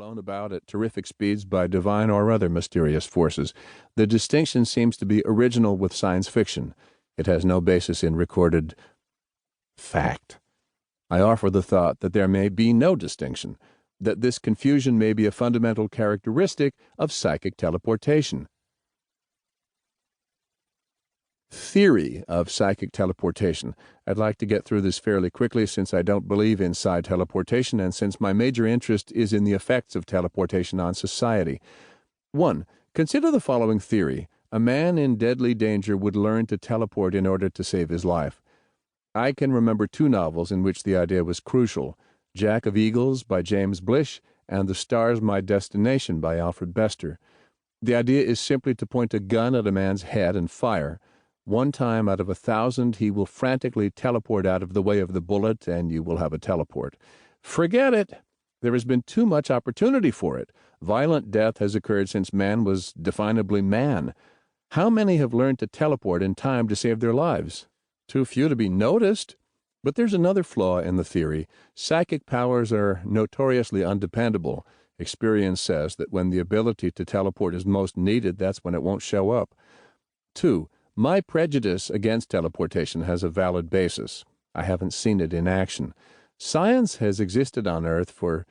blown about at terrific speeds by divine or other mysterious forces. The distinction seems to be original with science fiction. It has no basis in recorded fact. I offer the thought that there may be no distinction, that this confusion may be a fundamental characteristic of psychic teleportation. Theory of psychic teleportation. I'd like to get through this fairly quickly since I don't believe in psi teleportation and since my major interest is in the effects of teleportation on society. 1. Consider the following theory. A man in deadly danger would learn to teleport in order to save his life. I can remember 2 novels in which the idea was crucial, Jack of Eagles by James Blish and The Star's My Destination by Alfred Bester. The idea is simply to point a gun at a man's head and fire. 1 time out of 1,000 he will frantically teleport out of the way of the bullet and you will have a teleport. Forget it! There has been too much opportunity for it. Violent death has occurred since man was definably man. How many have learned to teleport in time to save their lives? Too few to be noticed. But there's another flaw in the theory. Psychic powers are notoriously undependable. Experience says that when the ability to teleport is most needed, that's when it won't show up. 2. My prejudice against teleportation has a valid basis. I haven't seen it in action. Science has existed on Earth for,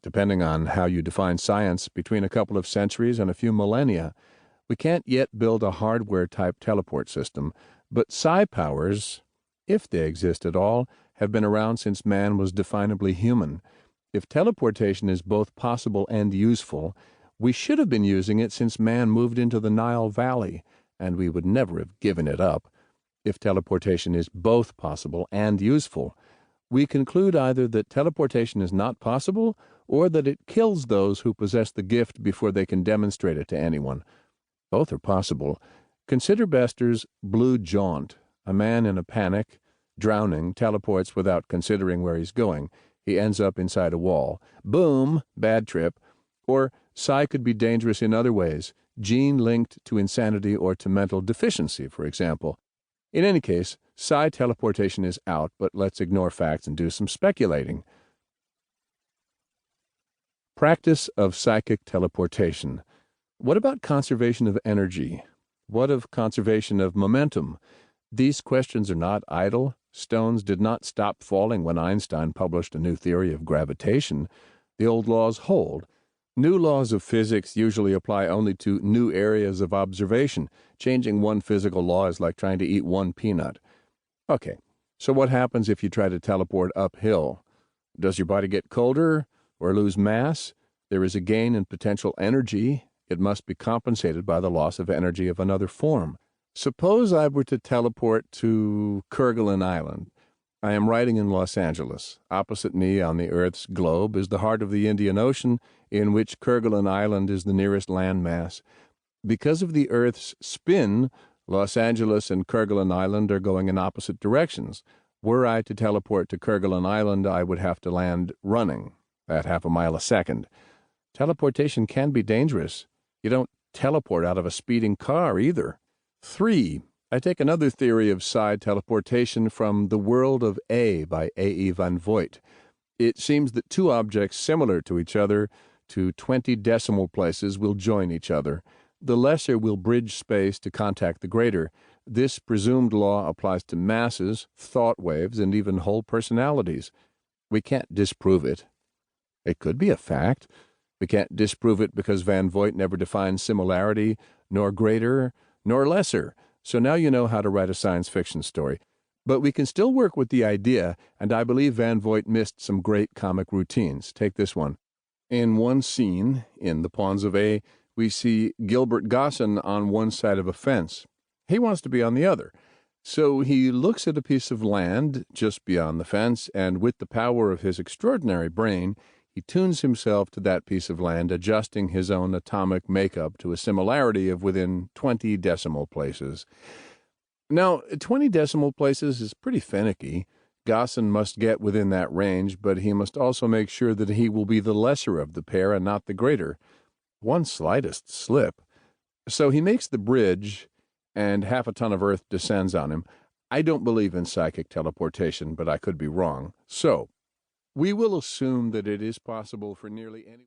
depending on how you define science, between a couple of centuries and a few millennia. We can't yet build a hardware-type teleport system, but psi powers, if they exist at all, have been around since man was definably human. If teleportation is both possible and useful, we should have been using it since man moved into the Nile Valley, and we would never have given it up. If teleportation is both possible and useful, we conclude either that teleportation is not possible or that it kills those who possess the gift before they can demonstrate it to anyone. Both are possible. Consider Bester's Blue Jaunt. A man in a panic, drowning, teleports without considering where he's going. He ends up inside a wall. Boom! Bad trip. Or psi could be dangerous in other ways, gene-linked to insanity or to mental deficiency, for example. In any case, psi teleportation is out, but let's ignore facts and do some speculating. Practice of psychic teleportation. What about conservation of energy? What of conservation of momentum? These questions are not idle. Stones did not stop falling when Einstein published a new theory of gravitation. The old laws hold. New laws of physics usually apply only to new areas of observation. Changing one physical law is like trying to eat one peanut. Okay, so what happens if you try to teleport uphill? Does your body get colder or lose mass? There is a gain in potential energy. It must be compensated by the loss of energy of another form. Suppose I were to teleport to Kerguelen Island. I am writing in Los Angeles. Opposite me on the Earth's globe is the heart of the Indian Ocean, in which Kerguelen Island is the nearest landmass. Because of the Earth's spin, Los Angeles and Kerguelen Island are going in opposite directions. Were I to teleport to Kerguelen Island, I would have to land running at 0.5 mile a second. Teleportation can be dangerous. You don't teleport out of a speeding car either. 3. I take another theory of psi teleportation from The World of A by A.E. van Voigt. It seems that 2 objects similar to each other to 20 decimal places will join each other. The lesser will bridge space to contact the greater. This presumed law applies to masses, thought waves, and even whole personalities. We can't disprove it. It could be a fact. We can't disprove it because Van Voigt never defined similarity, nor greater, nor lesser. So now you know how to write a science fiction story. But we can still work with the idea, and I believe Van Voigt missed some great comic routines. Take this one. In one scene, in The Pawns of A, we see Gilbert Gosson on one side of a fence. He wants to be on the other. So he looks at a piece of land just beyond the fence, and with the power of his extraordinary brain, he tunes himself to that piece of land, adjusting his own atomic makeup to a similarity of within 20 decimal places. Now, 20 decimal places is pretty finicky. Gosson must get within that range, but he must also make sure that he will be the lesser of the pair and not the greater. One slightest slip. So he makes the bridge, and 0.5 ton of earth descends on him. I don't believe in psychic teleportation, but I could be wrong. So, we will assume that it is possible for nearly any